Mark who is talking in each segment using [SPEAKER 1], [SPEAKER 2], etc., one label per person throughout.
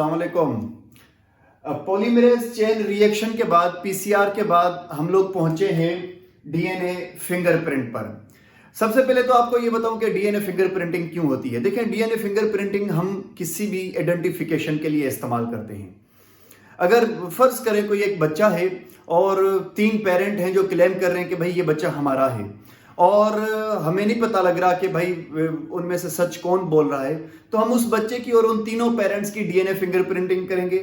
[SPEAKER 1] अस्सलामुअलैकुम। Polymerase chain reaction के बाद पीसीआर के बाद हम लोग पहुंचे हैं डीएनए फिंगरप्रिंट पर। सबसे पहले तो आपको ये बताऊं कि डीएनए फिंगरप्रिंटिंग क्यों होती है। देखें, डीएनए फिंगरप्रिंटिंग हम किसी भी आइडेंटिफिकेशन के लिए इस्तेमाल करते हैं। अगर फर्ज करें कोई एक बच्चा है और 3 पेरेंट हैं जो क्लेम कर रहे हैं कि भाई ये बच्चा हमारा है, और हमें नहीं पता लग रहा कि भाई उनमें से सच कौन बोल रहा है, तो हम उस बच्चे की और उन तीनों पेरेंट्स की डीएनए फिंगरप्रिंटिंग करेंगे।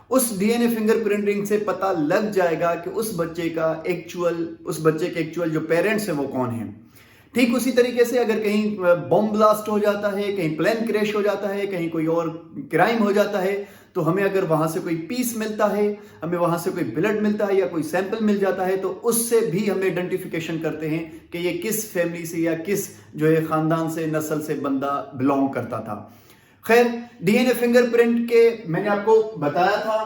[SPEAKER 1] उस डीएनए फिंगरप्रिंटिंग से पता लग जाएगा कि उस बच्चे के एक्चुअल जो पेरेंट्स हैं वो कौन हैं। ठीक उसी तरीके से अगर कहीं बॉम्ब ब्लास्ट हो जाता है, कहीं प्लेन क्रैश हो जाता है, कहीं कोई और क्राइम हो जाता है, तो हमें अगर वहां से कोई पीस मिलता है, हमें वहां से कोई ब्लड मिलता है या कोई सैंपल मिल जाता है, तो उससे भी हम आइडेंटिफिकेशन करते हैं कि ये किस फैमिली से या किस जो है खानदान से, नस्ल से बंदा बिलोंग करता था। खैर, डीएनए फिंगरप्रिंट के मैंने आपको बताया था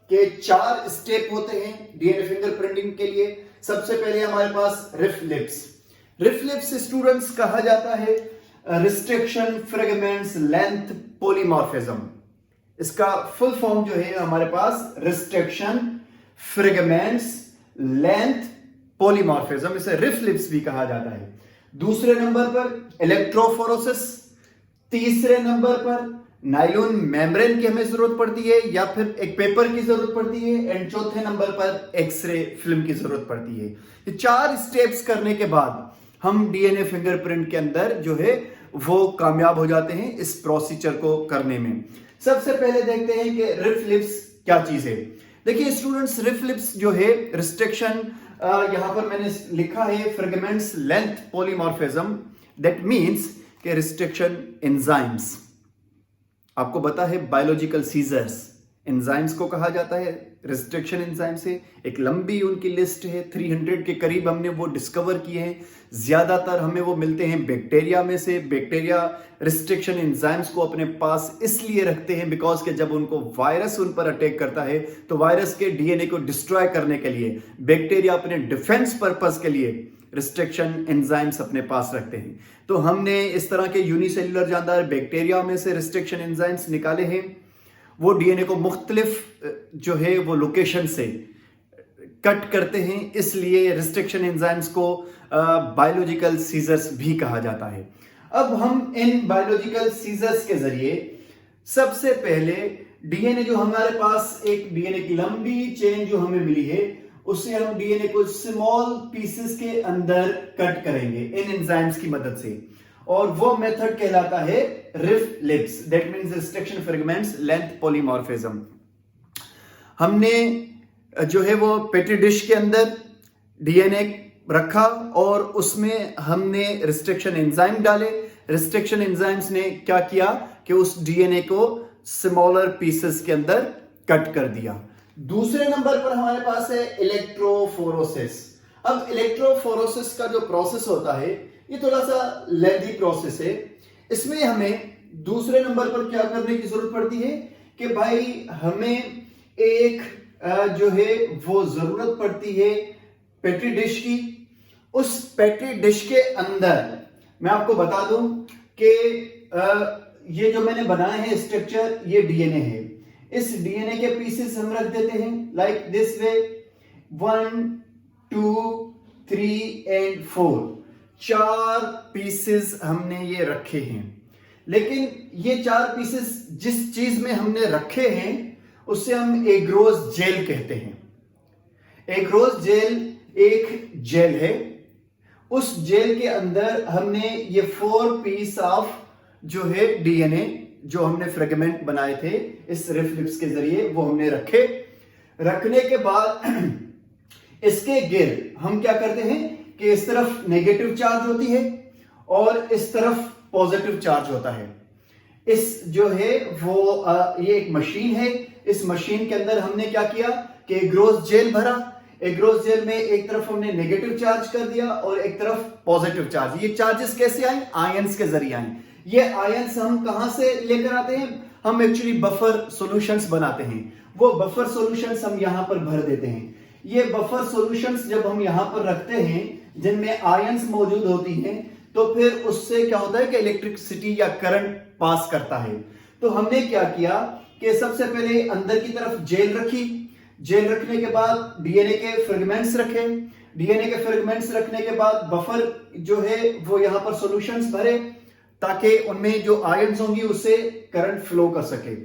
[SPEAKER 1] कि 4 स्टेप होते हैं डीएनए फिंगरप्रिंटिंग के लिए। सबसे पहले हमारे पास रिफ्लेक्स स्टूडेंट्स कहा जाता है रिस्ट्रिक्शन फ्रेगमेंट्स लेंथ पॉलीमॉर्फिज्म। इसका फुल फॉर्म जो है हमारे पास रिस्ट्रिक्शन फ्रेगमेंट्स लेंथ पॉलीमॉर्फिज्म, इसे रिफ्लिप्स भी कहा जाता है। दूसरे नंबर पर इलेक्ट्रोफोरोसिस, तीसरे नंबर पर नायलॉन मेम्ब्रेन की हमें जरूरत पड़ती है या फिर एक पेपर की जरूरत पड़ती है, एंड चौथे नंबर पर एक्सरे फिल्म की जरूरत पड़ती है। ये 4 स्टेप्स करने के बाद हम डीएनए फिंगरप्रिंट के अंदर जो है वो कामयाब हो जाते हैं इस प्रोसीजर को करने में। सबसे पहले देखते हैं कि रिफ्लिप्स क्या चीज है। देखिए स्टूडेंट्स, रिफ्लिप्स जो है रिस्ट्रिक्शन, यहां पर मैंने लिखा है fragments length polymorphism, that means कि रिस्ट्रिक्शन एंजाइम्स। आपको पता है बायोलॉजिकल सीजर्स एंजाइम्स को कहा जाता है रिस्ट्रिक्शन एंजाइम से। एक लंबी उनकी लिस्ट है, 300 के करीब हमने वो डिस्कवर किए हैं। ज्यादातर हमें वो मिलते हैं बैक्टीरिया में से। बैक्टीरिया रिस्ट्रिक्शन एंजाइम्स को अपने पास इसलिए रखते हैं बिकॉज के जब उनको वायरस उन पर अटैक करता है तो वायरस के डीएनए को डिस्ट्रॉय करने के लिए बैक्टीरिया अपने डिफेंस पर्पस के लिए रिस्ट्रिक्शन एंजाइम्स अपने पास रखते हैं। तो हमने इस तरह के यूनिसेल्युलर जानदार बैक्टीरिया में से रिस्ट्रिक्शन एंजाइम्स निकाले हैं। वो डीएनए को मुख्तलिफ जो है वो लोकेशन से कट करते हैं, इसलिए रिस्ट्रिक्शन एंजाइम्स को बायोलॉजिकल सीजर्स भी कहा जाता है। अब हम इन बायोलॉजिकल सीजर्स के जरिए सबसे पहले डीएनए जो हमारे पास एक डीएनए की लंबी चेन जो हमें मिली है, उससे हम डीएनए को स्मॉल पीसेस के अंदर कट करेंगे इन एंजाइम्स की मदद से, और वो मेथड कहलाता है RFLPs, that means restriction fragments length polymorphism. हमने जो है वो पेट्री डिश के अंदर डीएनए रखा और उसमें हमने रिस्ट्रिक्शन एंजाइम डाले। रिस्ट्रिक्शन एंजाइम्स ने क्या किया कि उस डीएनए को स्मॉलर पीसेस के अंदर कट कर दिया। दूसरे नंबर पर हमारे पास है इलेक्ट्रोफोरोसिस। अब इलेक्ट्रोफोरोसिस का जो प्रोसेस होता है ये थोड़ा सा लेंथी प्रोसेस है। इसमें हमें दूसरे नंबर पर क्या करने की जरूरत पड़ती है कि भाई हमें एक जो है वो जरूरत पड़ती है पेट्री डिश की। उस पेट्री डिश के अंदर मैं आपको बता दूं कि ये जो मैंने बनाए हैं स्ट्रक्चर, ये डीएनए है। इस डीएनए के पीसेस हम रख देते हैं like this way, 1 2 3 and 4। 4 pieces हमने ये रखे हैं, लेकिन ये 4 पीसेस जिस चीज में हमने रखे हैं उसे हम एग्रोज जेल कहते हैं। एग्रोज जेल एक जेल है। उस जेल के अंदर हमने ये 4 पीस ऑफ जो है डीएनए जो हमने फ्रेगमेंट बनाए थे इस रिफ्लिप्स के जरिए वो हमने रखे। रखने के बाद इसके गिर्द हम क्या करते हैं कि इस तरफ नेगेटिव चार्ज होती है और इस तरफ पॉजिटिव चार्ज होता है। इस जो है वो ये एक मशीन है। इस मशीन के अंदर हमने क्या किया कि एग्रोज जेल भरा। एग्रोज जेल में एक तरफ हमने नेगेटिव चार्ज कर दिया और एक तरफ पॉजिटिव चार्ज। ये चार्जेस कैसे आए? आयंस के जरिए आए। ये आयंस हम कहां से लेकर आते हैं? हम एक्चुअली बफर सॉल्यूशंस बनाते हैं। वो बफर सॉल्यूशंस हम यहां पर भर देते हैं। ये बफर सॉल्यूशंस जब हम यहां पर रखते हैं जिनमें आयंस मौजूद होती हैं, तो फिर उससे क्या होता है कि इलेक्ट्रिसिटी या करंट पास करता है। तो हमने क्या किया कि सबसे पहले अंदर की तरफ जेल रखी, जेल रखने के बाद डीएनए के फ्रेगमेंट्स रखे, डीएनए के फ्रेगमेंट्स रखने के बाद बफर जो है वो यहां पर सॉल्यूशंस भरे ताकि उनमें जो आयंस होंगी उससे करंट फ्लो कर सके।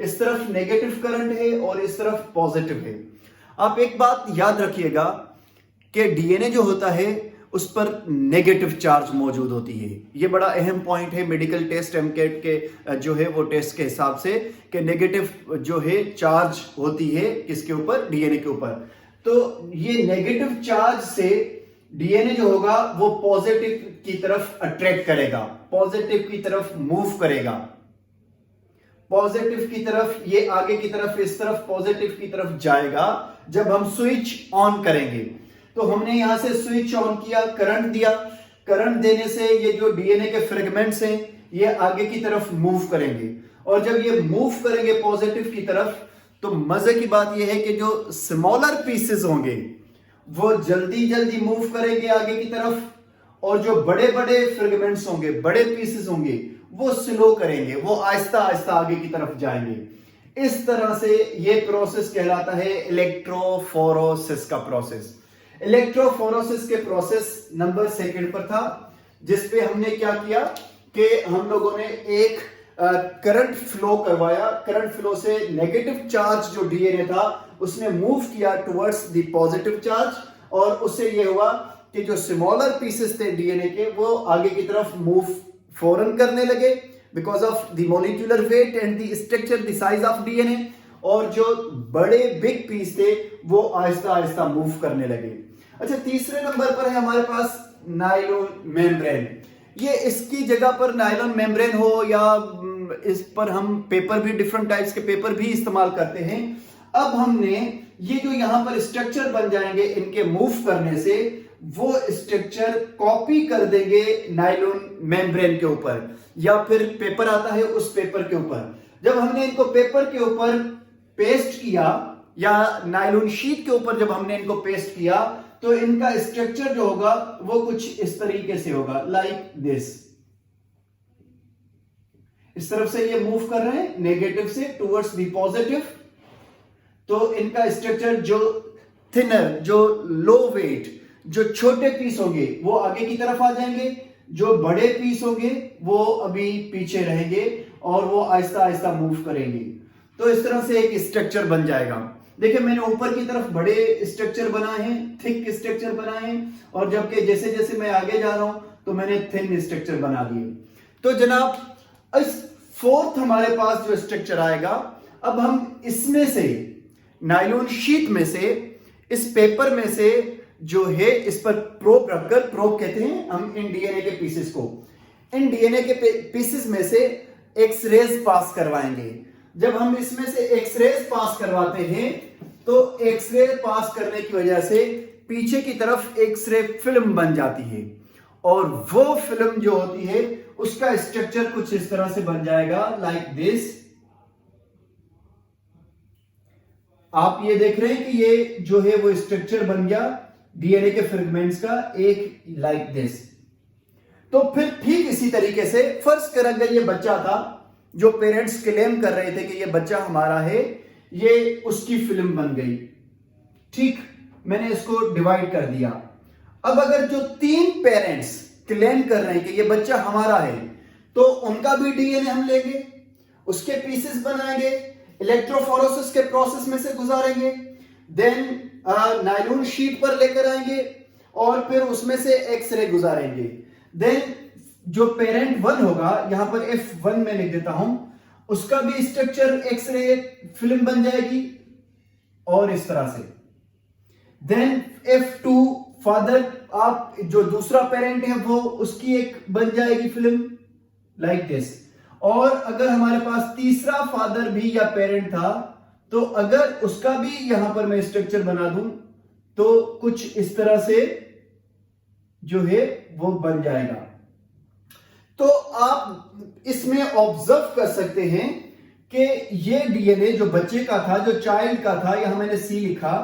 [SPEAKER 1] इस तरफ नेगेटिव करंट है और इस तरफ पॉजिटिव है। आप एक बात याद रखिएगा कि डीएनए जो होता है उस पर नेगेटिव चार्ज मौजूद होती है। ये बड़ा अहम पॉइंट है मेडिकल टेस्ट एमकेट के जो है वो टेस्ट के हिसाब से कि नेगेटिव जो है चार्ज होती है किसके ऊपर, डीएनए के ऊपर। तो ये नेगेटिव चार्ज से डीएनए जो होगा वो पॉजिटिव की तरफ अट्रैक्ट करेगा, पॉजिटिव की तरफ मूव करेगा, पॉजिटिव की तरफ, ये आगे की तरफ इस तरफ पॉजिटिव की तरफ जाएगा जब हम स्विच ऑन करेंगे। तो हमने यहां से स्विच ऑन किया, करंट दिया, करंट देने से ये जो डीएनए के फ्रेगमेंट्स हैं ये आगे की तरफ मूव करेंगे, और जब ये मूव करेंगे पॉजिटिव की तरफ तो मजे की बात ये है कि जो स्मॉलर पीसेस होंगे वो जल्दी जल्दी मूव करेंगे आगे की तरफ, और जो बड़े बड़े फ्रेगमेंट्स होंगे, बड़े पीसेस होंगे, वो स्लो करेंगे, वो आहिस्ता आहिस्ता आगे की तरफ जाएंगे। इस तरह से ये प्रोसेस कहलाता है इलेक्ट्रोफोरोसिस का प्रोसेस। इलेक्ट्रोफोरोसिस के प्रोसेस नंबर 2 पर था, जिसपे हमने क्या किया कि हम लोगों ने एक करंट फ्लो करवाया। करंट फ्लो से नेगेटिव चार्ज जो डीएनए था उसने मूव किया टुवर्ड्स द पॉजिटिव चार्ज, और उससे ये हुआ कि जो स्मॉलर पीसेस थे डीएनए के वो आगे की तरफ मूव फौरन करने लगे because of the molecular weight and the structure, the size of DNA, और जो बड़े बिग पीस थे वो आहिस्ता आहिस्ता मूव करने लगे। अच्छा, तीसरे नंबर पर है हमारे पास नायलॉन मेम्ब्रेन। ये इसकी जगह पर नायलॉन मेम्ब्रेन हो या इस पर हम पेपर भी, डिफरेंट टाइप्स के पेपर भी इस्तेमाल करते हैं। अब हमने ये जो यहां पर स्ट्रक्चर बन जाएंगे इनके मूव करने से, वो स्ट्रक्चर कॉपी कर देंगे नायलॉन मेम्ब्रेन के ऊपर, या फिर पेपर आता है उस पेपर के ऊपर। जब हमने इनको पेपर के ऊपर पेस्ट किया या नायलॉन शीट के ऊपर जब हमने इनको पेस्ट किया तो इनका स्ट्रक्चर जो होगा वो कुछ इस तरीके से होगा, लाइक दिस। इस तरफ से ये मूव कर रहे हैं नेगेटिव से टुवर्ड्स द पॉजिटिव, तो इनका स्ट्रक्चर जो थिनर, जो लो वेट, जो छोटे पीस होंगे वो आगे की तरफ आ जाएंगे, जो बड़े पीस होंगे वो अभी पीछे रहेंगे और वो आहिस्ता आहिस्ता मूव करेंगे। तो इस तरह से एक स्ट्रक्चर बन जाएगा। देखिए, मैंने ऊपर की तरफ बड़े स्ट्रक्चर बनाए हैं, थिक स्ट्रक्चर बनाए हैं, और जबकि जैसे जैसे मैं आगे जा रहा हूं तो मैंने थिन स्ट्रक्चर बना दिए। तो जनाब, इस फोर्थ हमारे पास जो स्ट्रक्चर आएगा, अब हम इसमें से नायलॉन शीट में से, इस पेपर में से जो है इस पर प्रोब रखकर, प्रोब कहते हैं हम इन डीएनए के पीसेस को, इन डीएनए के पीसेस में से एक्सरेज पास करवाएंगे। जब हम इसमें से एक्सरेज पास करवाते हैं तो एक्सरे पास करने की वजह से पीछे की तरफ एक्सरे फिल्म बन जाती है, और वो फिल्म जो होती है उसका स्ट्रक्चर कुछ इस तरह से बन जाएगा, लाइक दिस। आप ये देख रहे हैं कि ये जो है वो स्ट्रक्चर बन गया डीएनए के फ्रेगमेंट्स का, एक लाइक दिस। तो फिर ठीक इसी तरीके से फर्स्ट कर, अगर ये बच्चा था जो पेरेंट्स क्लेम कर रहे थे कि ये बच्चा हमारा है, ये उसकी फिल्म बन गई। ठीक, मैंने इसको डिवाइड कर दिया। अब अगर जो 3 पेरेंट्स क्लेम कर रहे हैं कि ये बच्चा हमारा है, तो उनका भी डीएनए हम लेंगे, उसके पीसेस बनाएंगे, इलेक्ट्रोफोरोसिस के प्रोसेस में से गुजारेंगे, देन नायलॉन शीट पर लेकर आएंगे और फिर उसमें से एक्सरे गुजारेंगे। देन जो पेरेंट 1 होगा, यहां पर F1 में लिख देता हूं, उसका भी स्ट्रक्चर एक्सरे फिल्म बन जाएगी और इस तरह से। देन F2 फादर, आप जो दूसरा पेरेंट है वो, उसकी एक बन जाएगी फिल्म लाइक दिस। और अगर हमारे पास तीसरा फादर भी या पेरेंट था तो अगर उसका भी यहां पर मैं स्ट्रक्चर बना दूं तो कुछ इस तरह से जो है वो बन जाएगा। तो आप इसमें ऑब्जर्व कर सकते हैं कि ये डीएनए जो बच्चे का था, जो चाइल्ड का था, यहां मैंने सी लिखा,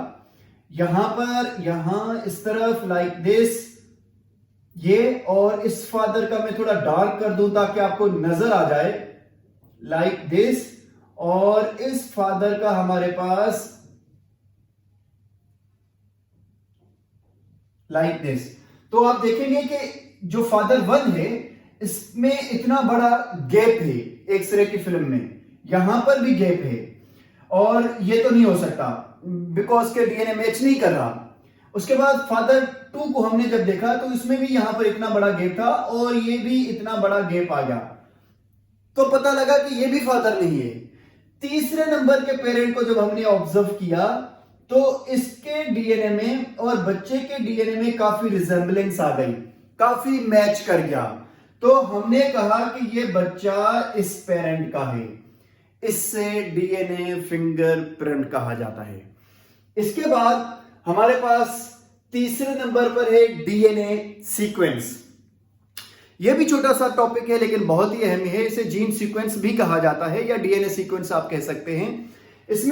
[SPEAKER 1] यहां पर, यहां इस तरफ लाइक दिस, ये, और इस फादर का मैं थोड़ा डार्क कर दूं ताकि आपको नजर आ जाए, लाइक दिस, और इस फादर का हमारे पास लाइक दिस। तो आप देखेंगे कि जो फादर 1 है इसमें इतना बड़ा गैप है, एक्सरे की फिल्म में यहां पर भी गैप है, और ये तो नहीं हो सकता बिकॉज के डीएनए मैच नहीं कर रहा। उसके बाद फादर 2 को हमने जब देखा तो इसमें भी यहां पर इतना बड़ा गैप था और ये भी इतना बड़ा गैप आ गया, तो पता लगा कि ये भी फादर नहीं है। तीसरे नंबर के पेरेंट को जब हमने ऑब्जर्व किया तो इसके डीएनए में और बच्चे के डीएनए में काफी रिजेंबलेंस आ गई, काफी मैच कर गया। तो हमने कहा कि ये बच्चा इस पेरेंट का है, इससे डीएनए फिंगरप्रिंट कहा जाता है। इसके बाद हमारे पास तीसरे नंबर पर है डीएनए सीक्वेंस। यह भी छोटा सा टॉपिक है लेकिन बहुत ही अहम है। इसे जीन सीक्वेंस भी कहा जाता है या डीएनए सीक्वेंस आप कह सकते हैं। इसमें